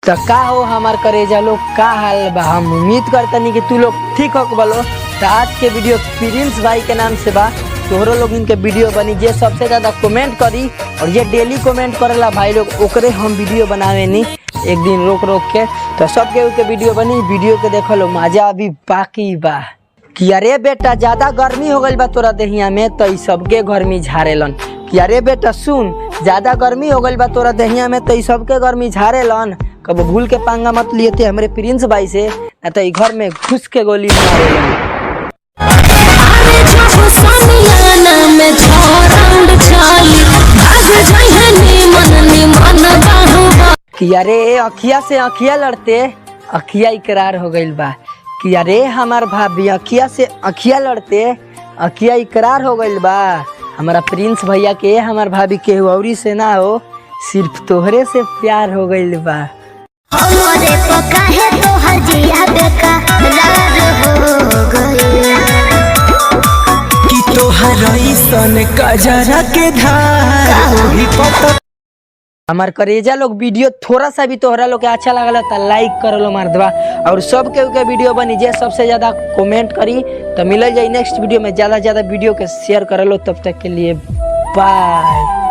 तो का हो हमार करेजा लोग, का हाल बा। हम उम्मीद करतनी कि तू लोग ठीक हो बोलो। तो आज के वीडियो प्रिंस भाई के नाम से बा। तोहरो लोग इनके वीडियो बनी जे सबसे ज्यादा कमेंट करी और ये डेली कमेंट करेला भाई लोग, ओकरे हम वीडियो बनावे नी एक दिन रोक रोक के। तो सबके वीडियो बनी, वीडियो के देखो लो, मजा अभी बाकी बा। कि अरे बेटा ज्यादा गर्मी हो गई बा तोरा देहिया में, तो ई सबके गर्मी झाड़ेलन। कि अरे बेटा सुन, ज्यादा गर्मी हो गई बा तोरा देहिया में, तो ई सबके गर्मी झाड़ेलन। कब भूल के पंगा मत लिए थे हमरे प्रिंस भाई से, न तो ई घर में घुस के गोली मारेलन। कि अरे अखिया से अखिया लड़ते अखिया इकरार हो गइल बा। कि अरे हमार भाभी अखिया से अखिया लड़ते अखिया इकरार हो गइल बा। हमारा प्रिंस भैया के हमार भाभी के औरी से ना हो, सिर्फ तोहरे से प्यार हो गइल बा। हमरे पका है तो हजिया बेकरार हो गइल कि तोहर ऐसन कजरा के धार ओही पता। हमार करेजा लोग वीडियो थोड़ा सा भी तोहरा लोग के अच्छा लगला तो लाइक कर लो मर्दवा। और सब के वीडियो बनी जे सबसे ज्यादा कमेंट करी। तो मिल जाए नेक्स्ट वीडियो में, ज्यादा वीडियो के शेयर कर लो। तब तक के लिए बाय।